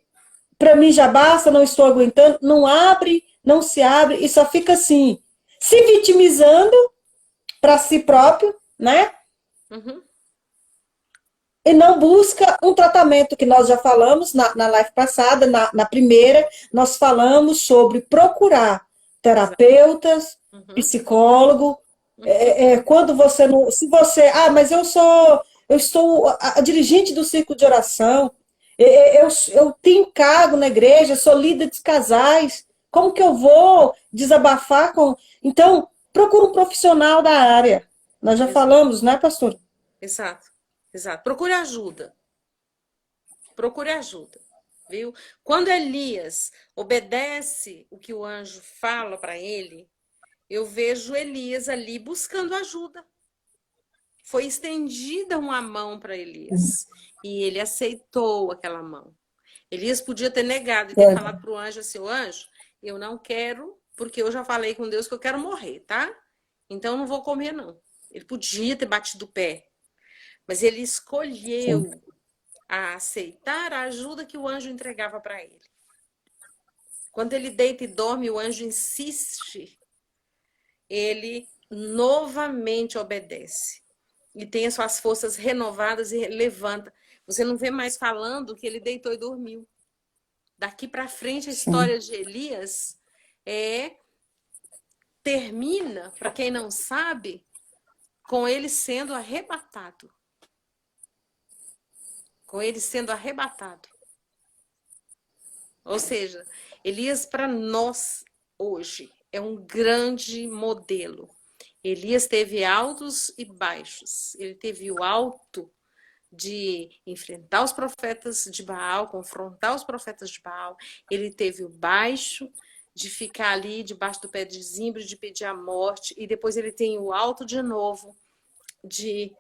para mim já basta, não estou aguentando, não abre, não se abre e só fica assim, se vitimizando para si próprio, né? Uhum, E não busca um tratamento que nós já falamos na live passada, na primeira, nós falamos sobre procurar exato. terapeutas, Uhum, psicólogo, uhum, quando você não, se você, mas eu estou a dirigente do círculo de oração, eu tenho cargo na igreja, sou líder de casais, como que eu vou desabafar com? Então, procura um profissional da área. Nós já exato, falamos, né, pastor? exato, exato. Procure ajuda. Procure ajuda. Viu? Quando Elias obedece o que o anjo fala para ele, eu vejo Elias ali buscando ajuda. Foi estendida uma mão para Elias e ele aceitou aquela mão. Elias podia ter negado e ter falado para o anjo assim: o anjo, eu não quero, porque eu já falei com Deus que eu quero morrer, tá? Então não vou comer, não. Ele podia ter batido o pé, mas ele escolheu a aceitar a ajuda que o anjo entregava para ele. Quando ele deita e dorme, o anjo insiste, ele novamente obedece e tem as suas forças renovadas e levanta. Você não vê mais falando que ele deitou e dormiu. Daqui para frente, a história de Elias termina, para quem não sabe, com ele sendo arrebatado. Com ele sendo arrebatado. Ou seja, Elias para nós hoje é um grande modelo. Elias teve altos e baixos. Ele teve o alto de enfrentar os profetas de Baal, confrontar os profetas de Baal. Ele teve o baixo de ficar ali debaixo do pé de zimbro, de pedir a morte. E depois ele tem o alto de novo de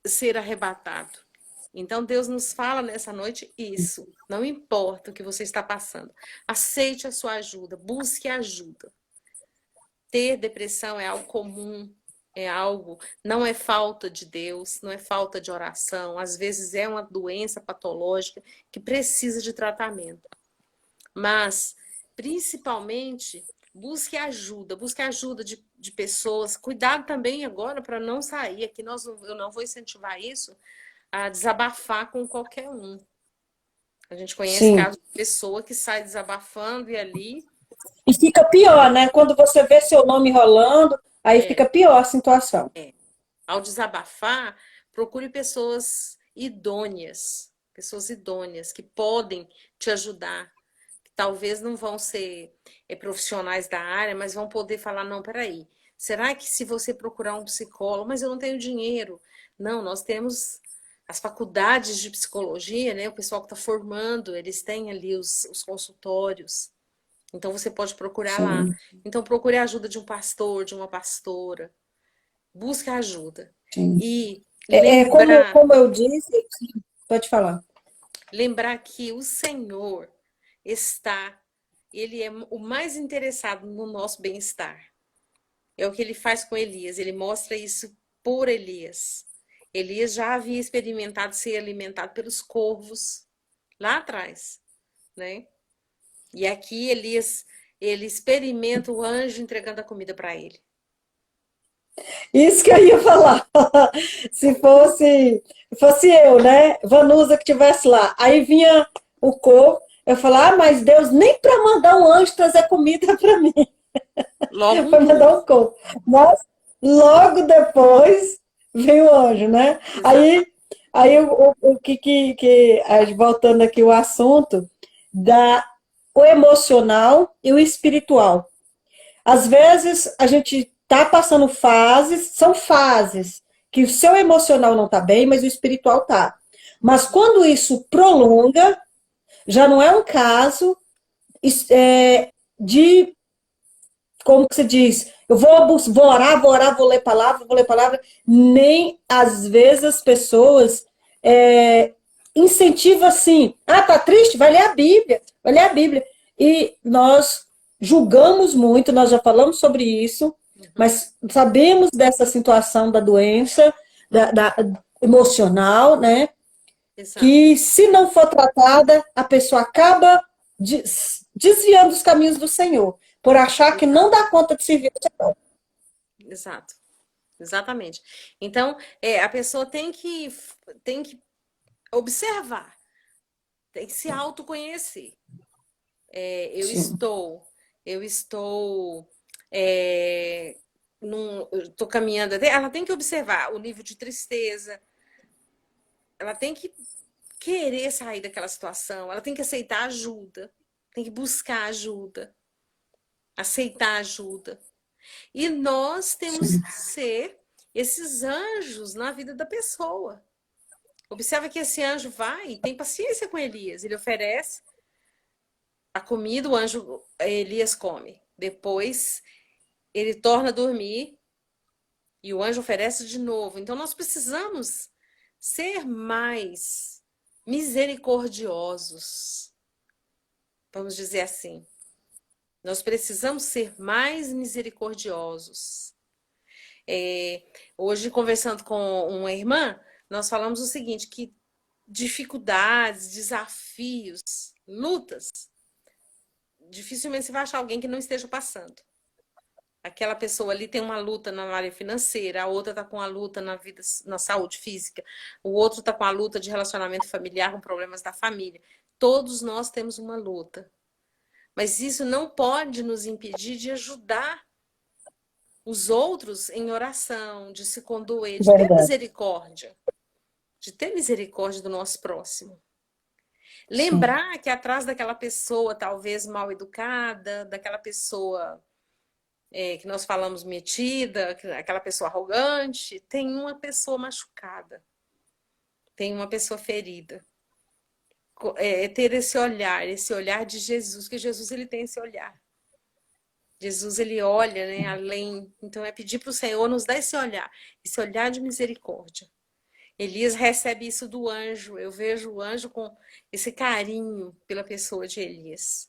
ser arrebatado. Então Deus nos fala nessa noite isso. Não importa o que você está passando. Aceite a sua ajuda, busque ajuda. Ter depressão é algo comum, é algo, não é falta de Deus, não é falta de oração. Às vezes é uma doença patológica que precisa de tratamento. Mas, principalmente, busque ajuda de pessoas. Cuidado também agora para não sair. Aqui eu não vou incentivar isso, a desabafar com qualquer um. A gente conhece casos de pessoa que sai desabafando e ali... E fica pior, né? Quando você vê seu nome rolando, aí fica pior a situação. Ao desabafar, procure pessoas idôneas que podem te ajudar, que talvez não vão ser profissionais da área, mas vão poder falar, não, peraí, será que se você procurar um psicólogo, mas eu não tenho dinheiro? Não, nós temos as faculdades de psicologia, né? O pessoal que está formando, eles têm ali os consultórios. Então, você pode procurar lá. Então, procure a ajuda de um pastor, de uma pastora. Busque ajuda. E lembrar... Como eu disse, pode falar. Lembrar que o Senhor ele é o mais interessado no nosso bem-estar. É o que ele faz com Elias. Ele mostra isso por Elias. Elias já havia experimentado ser alimentado pelos corvos lá atrás, né? E aqui Elias, ele experimenta o anjo entregando a comida para ele. Isso que eu ia falar. Se fosse eu, né? Vanusa que estivesse lá. Aí vinha o corvo, eu falava, mas Deus nem para mandar um anjo trazer comida para mim. Logo Foi mandar um corvo. Mas logo depois vem o anjo, né? Aí voltando aqui o assunto, o emocional e o espiritual. Às vezes a gente está passando são fases, que o seu emocional não está bem, mas o espiritual está. Mas quando isso prolonga, já não é um caso de, como que se diz, eu vou orar, vou ler palavra, nem às vezes as pessoas incentivam assim, tá triste? Vai ler a Bíblia. E nós julgamos muito, nós já falamos sobre isso, mas sabemos dessa situação da doença, da emocional, né? Exato. Que se não for tratada, a pessoa acaba desviando os caminhos do Senhor, por achar que não dá conta de servir o Senhor. Exato. Exatamente. Então, a pessoa tem que observar, tem que se autoconhecer. Eu estou caminhando, ela tem que observar o nível de tristeza, ela tem que querer sair daquela situação, ela tem que aceitar ajuda, tem que buscar ajuda, aceitar ajuda. E nós temos que ser esses anjos na vida da pessoa. Observa que esse anjo vai e tem paciência com Elias, ele oferece a comida, o anjo Elias come. Depois ele torna a dormir e o anjo oferece de novo. Então nós precisamos ser mais misericordiosos. Vamos dizer assim. Nós precisamos ser mais misericordiosos. É, hoje, conversando com uma irmã, nós falamos o seguinte, que dificuldades, desafios, lutas, dificilmente você vai achar alguém que não esteja passando. Aquela pessoa ali tem uma luta na área financeira, a outra está com a luta na vida, na saúde física, o outro está com a luta de relacionamento familiar, com problemas da família. Todos nós temos uma luta. Mas isso não pode nos impedir de ajudar os outros em oração, de se condoer, Verdade. de ter misericórdia do nosso próximo. Sim. Lembrar que atrás daquela pessoa talvez mal educada, daquela pessoa que nós falamos metida, aquela pessoa arrogante, tem uma pessoa machucada, tem uma pessoa ferida. Ter esse olhar de Jesus, que Jesus ele tem esse olhar. Jesus ele olha, né, além. Então é pedir para o Senhor nos dar esse olhar de misericórdia. Elias recebe isso do anjo. Eu vejo o anjo com esse carinho pela pessoa de Elias.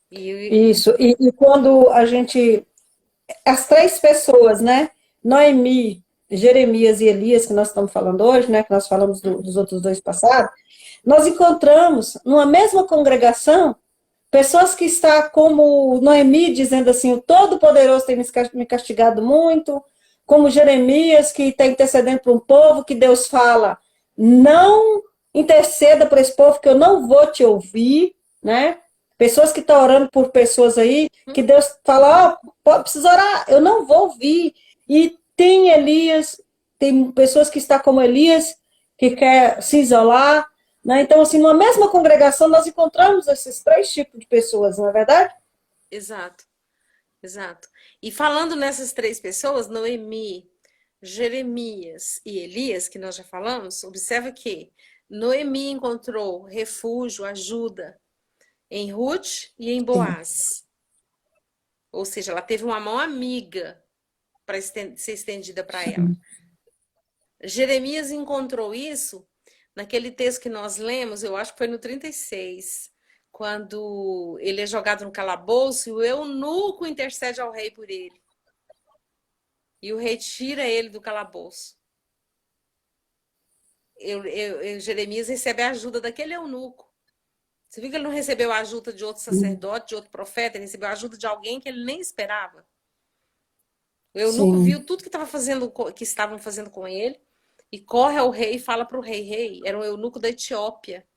Isso. E quando a gente. As três pessoas, né? Noemi, Jeremias e Elias, que nós estamos falando hoje, né? Que nós falamos dos outros dois passados, nós encontramos numa mesma congregação pessoas que estão como Noemi, dizendo assim, o Todo-Poderoso tem me castigado muito, como Jeremias, que está intercedendo para um povo, que Deus fala, não interceda por esse povo, que eu não vou te ouvir, né? Pessoas que estão orando por pessoas aí, que Deus fala, ó, precisa orar, eu não vou ouvir. E tem Elias, tem pessoas que estão como Elias, que quer se isolar, né? Então, assim, numa mesma congregação, nós encontramos esses três tipos de pessoas, não é verdade? Exato, exato. E falando nessas três pessoas, Noemi, Jeremias e Elias, que nós já falamos, observa que Noemi encontrou refúgio, ajuda em Ruth e em Sim. Boaz. Ou seja, ela teve uma mão amiga para ser estendida para ela. Jeremias encontrou isso naquele texto que nós lemos, eu acho que foi no 36, quando ele é jogado no calabouço e o eunuco intercede ao rei por ele. E o rei tira ele do calabouço. Jeremias recebe a ajuda daquele eunuco. Você viu que ele não recebeu a ajuda de outro sacerdote, de outro profeta, ele recebeu a ajuda de alguém que ele nem esperava. O eunuco Sim. viu tudo que estavam fazendo com ele e corre ao rei e fala para o rei, era um eunuco da Etiópia.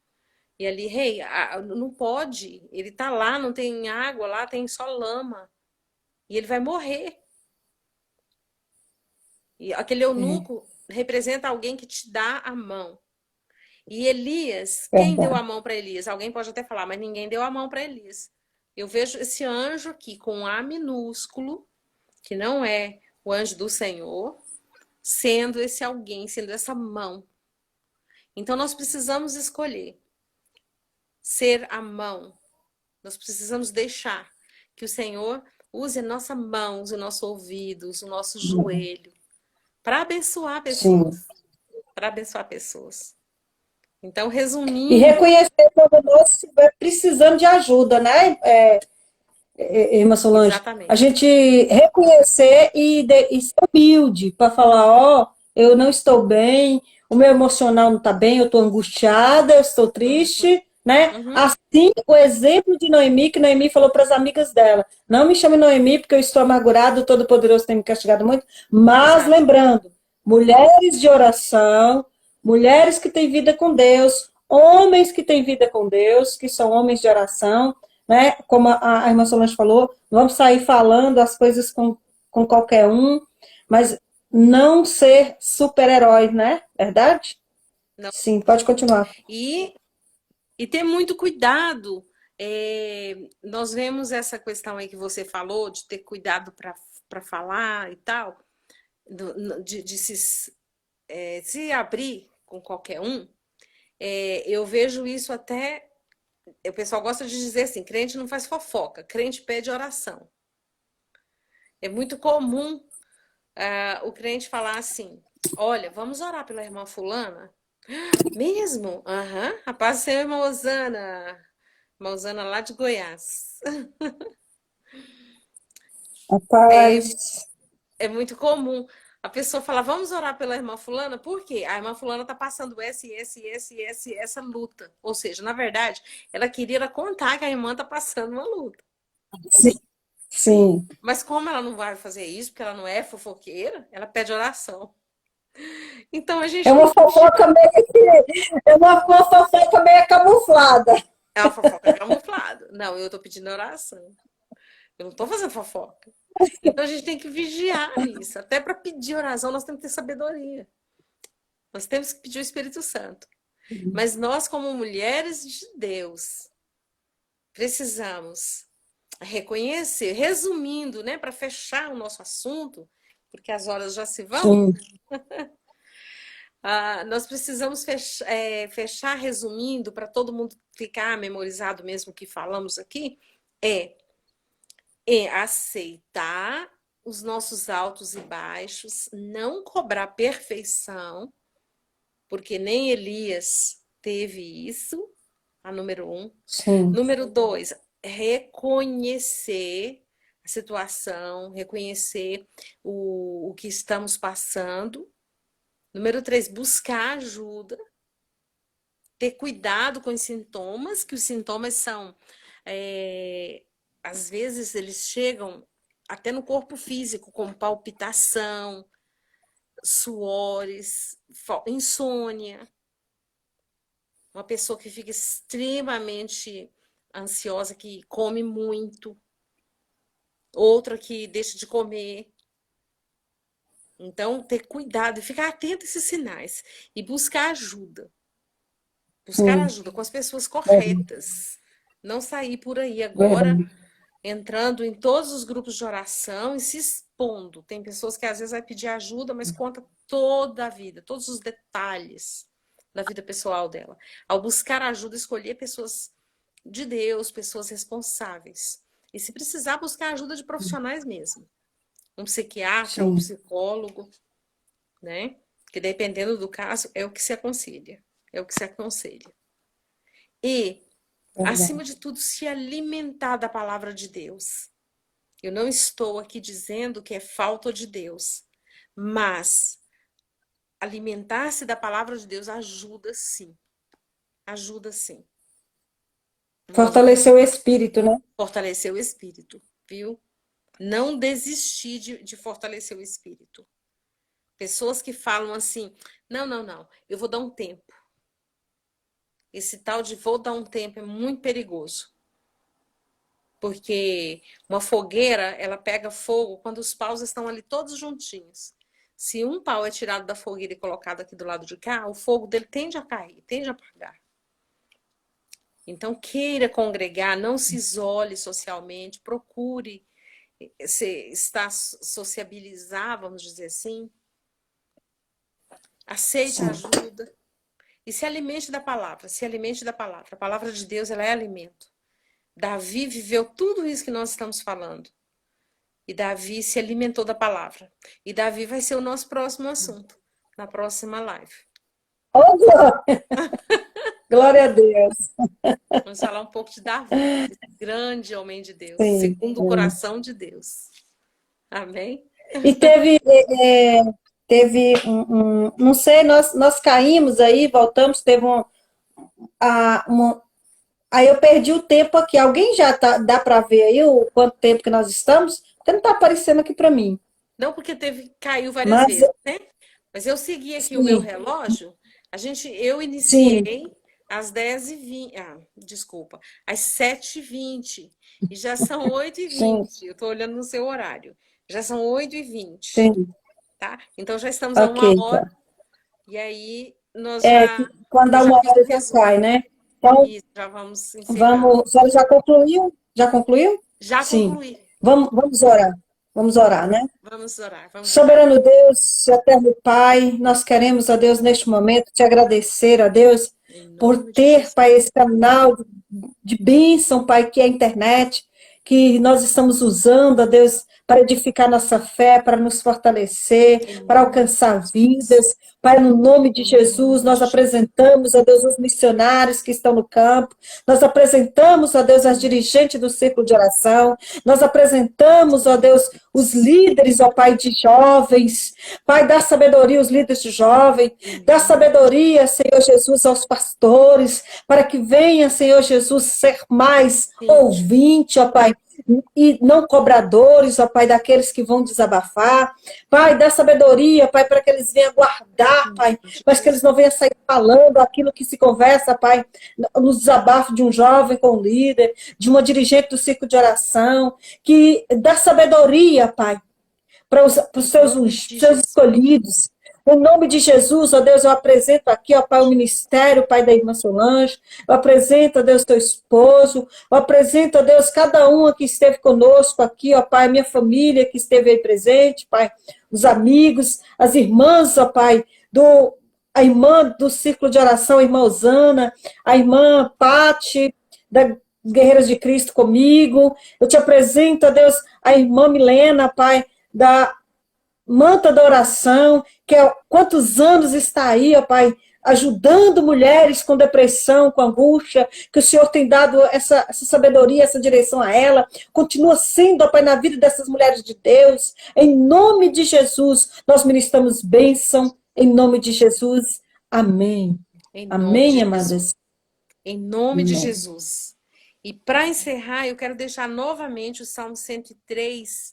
E ali, rei, não pode, ele está lá, não tem água, lá tem só lama. E ele vai morrer. E aquele eunuco representa alguém que te dá a mão. E Elias, quem deu a Verdade. mão para Elias? Alguém pode até falar, mas ninguém deu a mão para Elias. Eu vejo esse anjo aqui com um A minúsculo, que não é o anjo do Senhor, sendo esse alguém, sendo essa mão. Então nós precisamos escolher ser a mão. Nós precisamos deixar que o Senhor use a nossa mão, use o nosso ouvido, use o nosso joelho para abençoar Sim. pessoas. Para abençoar pessoas. Então, E resumindo, reconhecer quando nós estiver precisando de ajuda, né, irmã Solange? A exatamente. gente reconhecer e ser humilde para falar, ó, eu não estou bem, o meu emocional não está bem, eu estou angustiada, eu estou triste, né? Uhum, Assim, o exemplo de Noemi, que Noemi falou para as amigas dela, não me chame Noemi porque eu estou amargurado, o Todo-Poderoso tem me castigado muito, mas exato. lembrando, mulheres de oração, mulheres que têm vida com Deus, homens que têm vida com Deus, que são homens de oração, né? Como a irmã Solange falou, não vamos sair falando as coisas com qualquer um, mas não ser super-herói, né? Verdade? Não. Sim, pode continuar. E, e ter muito cuidado. Nós vemos essa questão aí que você falou, de ter cuidado para falar e tal, de se abrir com qualquer um. Eu vejo isso até. O pessoal gosta de dizer assim: crente não faz fofoca, crente pede oração. É muito comum o crente falar assim: olha, vamos orar pela irmã Fulana? Mesmo? Aham. A paz do Senhor, irmã Osana. Irmã Osana lá de Goiás. Rapaz, é muito comum. A pessoa fala, vamos orar pela irmã fulana, por quê? A irmã fulana está passando essa luta. Ou seja, na verdade, ela queria contar que a irmã está passando uma luta. Sim, sim. Mas como ela não vai fazer isso, porque ela não é fofoqueira, ela pede oração. Então a gente É tem uma que fofoca meio é uma fofoca meio camuflada. é uma fofoca camuflada. Não, eu tô pedindo oração. Eu não tô fazendo fofoca. Então a gente tem que vigiar isso. Até para pedir oração, nós temos que ter sabedoria. Nós temos que pedir o Espírito Santo. Mas nós, como mulheres de Deus, precisamos reconhecer, resumindo, né, para fechar o nosso assunto, porque as horas já se vão. Sim, Nós precisamos fechar resumindo, para todo mundo ficar memorizado mesmo o que falamos aqui, é aceitar os nossos altos e baixos, não cobrar perfeição, porque nem Elias teve isso, a número 1. sim, Número 2, reconhecer a situação, reconhecer o que estamos passando. Número 3, buscar ajuda, ter cuidado com os sintomas, que os sintomas são, às vezes, eles chegam até no corpo físico, como palpitação, suores, insônia. Uma pessoa que fica extremamente ansiosa, que come muito. Outra que deixa de comer. Então, ter cuidado e ficar atento a esses sinais. E buscar ajuda. Buscar sim. ajuda com as pessoas corretas. Não sair por aí agora, Verdade. entrando em todos os grupos de oração e se expondo. Tem pessoas que às vezes vai pedir ajuda, mas conta toda a vida, todos os detalhes da vida pessoal dela. Ao buscar ajuda, escolher pessoas de Deus, pessoas responsáveis. E se precisar, buscar ajuda de profissionais mesmo. Um psiquiatra, um Sim, psicólogo, né? Que dependendo do caso, é o que se aconselha. É o que se aconselha. E, acima verdade. de tudo, se alimentar da palavra de Deus. Eu não estou aqui dizendo que é falta de Deus, mas alimentar-se da palavra de Deus ajuda sim. Ajuda sim. Nós não Fortalecer o espírito, né? fortalecer o espírito, viu? Não desistir de fortalecer o espírito. Pessoas que falam assim, não, eu vou dar um tempo. Esse tal de vou dar um tempo é muito perigoso. Porque uma fogueira, ela pega fogo quando os paus estão ali todos juntinhos. Se um pau é tirado da fogueira e colocado aqui do lado de cá, o fogo dele tende a cair, tende a apagar. Então, queira congregar, não se isole socialmente, procure sociabilizar, vamos dizer assim. Aceite a ajuda e se alimente da palavra, se alimente da palavra. A palavra de Deus, ela é alimento. Davi viveu tudo isso que nós estamos falando. E Davi se alimentou da palavra. E Davi vai ser o nosso próximo assunto, na próxima live. Oh, glória a Deus. Vamos falar um pouco de Davi, esse grande homem de Deus, Sim, segundo o sim. coração de Deus. Amém? E teve não sei, nós caímos aí, voltamos, teve aí eu perdi o tempo aqui. Alguém já dá para ver aí o quanto tempo que nós estamos? Porque não está aparecendo aqui para mim. Não porque caiu várias Mas, vezes, né? Mas eu segui aqui o meu sim, relógio. Eu sim, iniciei às 10h20. Desculpa, às 7h20. E já são 8h20. sim, Eu estou olhando no seu horário. Já são 8h20, sim. tá? Então já estamos a Ok, 1 hora. tá. E aí Quando eu dá já uma fiz o hora já resumo. cai, né? Então, E já vamos encerrar. vamos. A senhora já concluiu? Já concluiu? Já Sim. concluí. Vamos orar. Vamos orar, né? Vamos orar, vamos orar. Soberano Deus, eterno Pai, nós queremos, a Deus, neste momento, te agradecer, a Deus, Em nome por de ter, Jesus. Pai, esse canal de bênção, Pai, que é a internet, que nós estamos usando, a Deus, para edificar nossa fé, para nos fortalecer, para alcançar vidas. Pai, no nome de Jesus, nós apresentamos, ó Deus, os missionários que estão no campo, nós apresentamos, ó Deus, as dirigentes do círculo de oração, nós apresentamos, ó Deus, os líderes, ó Pai, de jovens. Pai, dá sabedoria aos líderes de jovens, dá sabedoria, Senhor Jesus, aos pastores, para que venha, Senhor Jesus, ser mais ouvinte, ó Pai, e não cobradores, ó Pai, daqueles que vão desabafar. Pai, dá sabedoria, Pai, para que eles venham guardar, Pai, mas que eles não venham sair falando aquilo que se conversa, Pai, no desabafo de um jovem com um líder, de uma dirigente do círculo de oração, que dá sabedoria, Pai, para os seus escolhidos. Em nome de Jesus, ó Deus, eu apresento aqui, ó Pai, o ministério, Pai, da irmã Solange. Eu apresento, ó Deus, teu esposo. Eu apresento, ó Deus, cada uma que esteve conosco aqui, ó Pai, a minha família que esteve aí presente, Pai, os amigos, as irmãs, ó Pai, a irmã do círculo de oração, a irmã Osana, a irmã Pati, da Guerreiras de Cristo comigo. Eu te apresento, ó Deus, a irmã Milena, Pai, da Manta da Oração, que há quantos anos está aí, ó Pai, ajudando mulheres com depressão, com angústia, que o Senhor tem dado essa sabedoria, essa direção a ela. Continua sendo, ó Pai, na vida dessas mulheres de Deus. Em nome de Jesus, nós ministramos bênção. Em nome de Jesus. Amém. Amém, amadas. Em nome de Jesus. E para encerrar, eu quero deixar novamente o Salmo 103,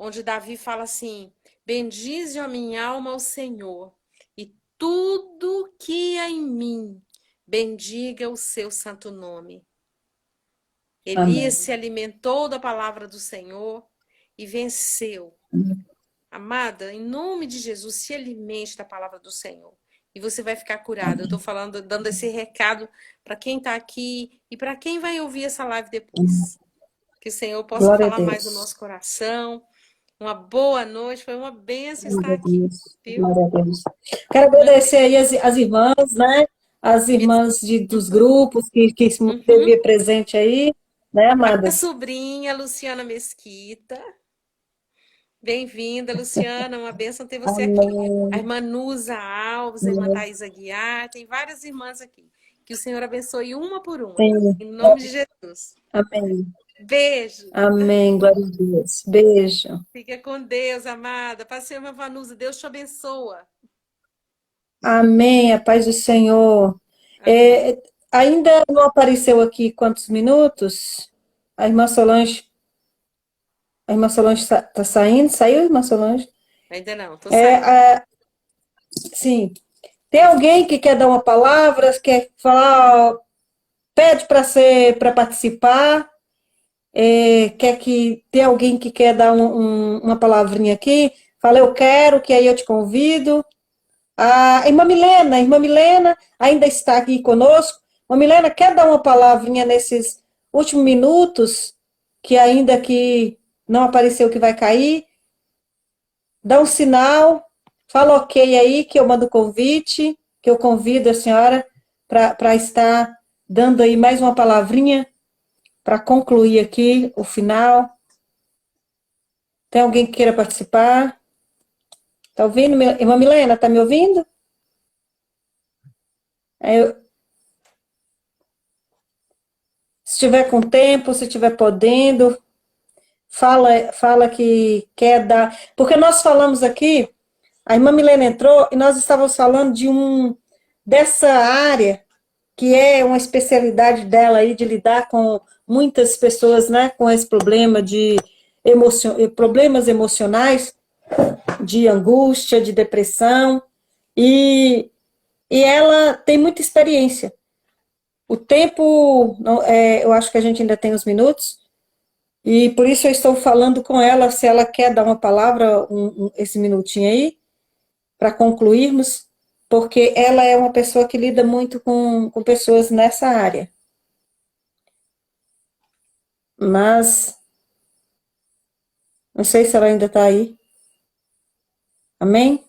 onde Davi fala assim: bendize a minha alma ao Senhor, e tudo que há em mim, bendiga o seu santo nome. Elias se alimentou da palavra do Senhor e venceu. Amada, em nome de Jesus, se alimente da palavra do Senhor e você vai ficar curada. Eu estou falando, dando esse recado para quem está aqui e para quem vai ouvir essa live depois. Que o Senhor possa Glória falar mais no nosso coração. Uma boa noite, foi uma bênção estar aqui. Viu? Glória a Deus. Quero agradecer aí as irmãs, né? As irmãs dos grupos que esteve presente aí, né, amadas? A sobrinha, Luciana Mesquita. Bem-vinda, Luciana. Uma bênção ter você aqui. A irmã Nusa Alves, a irmã Thaisa Guiar, tem várias irmãs aqui. Que o Senhor abençoe uma por uma. Sim. Em nome de Jesus. Amém. Beijo. Amém. Glória a Deus. Beijo. Fica com Deus, amada. Pastor irmã Vanusa, Deus te abençoa. Amém. A paz do Senhor. Ainda não apareceu aqui quantos minutos? A irmã Solange. A irmã Solange está saindo? Saiu, irmã Solange? Ainda não, estou saindo. Sim. Tem alguém que quer dar uma palavra, quer falar, pede para participar? Tem alguém que quer dar uma palavrinha aqui? Fala, eu quero, que aí eu te convido. A irmã Milena ainda está aqui conosco. Irmã Milena, quer dar uma palavrinha nesses últimos minutos, que ainda que não apareceu que vai cair? Dá um sinal, fala ok aí, que eu mando o convite, que eu convido a senhora para estar dando aí mais uma palavrinha para concluir aqui o final. Tem alguém que queira participar? Está ouvindo? Irmã Milena, está me ouvindo? Se tiver com tempo, se tiver podendo, fala que quer dar. Porque nós falamos aqui, a irmã Milena entrou e nós estávamos falando dessa área que é uma especialidade dela aí de lidar com muitas pessoas, né, com esse problema de problemas emocionais, de angústia, de depressão, e ela tem muita experiência. O tempo, eu acho que a gente ainda tem uns minutos, e por isso eu estou falando com ela, se ela quer dar uma palavra, esse minutinho aí, para concluirmos, porque ela é uma pessoa que lida muito com pessoas nessa área. Mas, não sei se ela ainda está aí. Amém?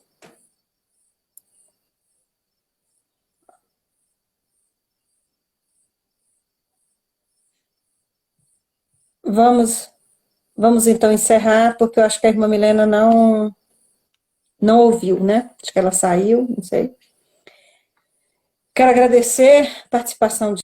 Vamos Vamos então encerrar, porque eu acho que a irmã Milena não ouviu, né? Acho que ela saiu, não sei. Quero agradecer a participação de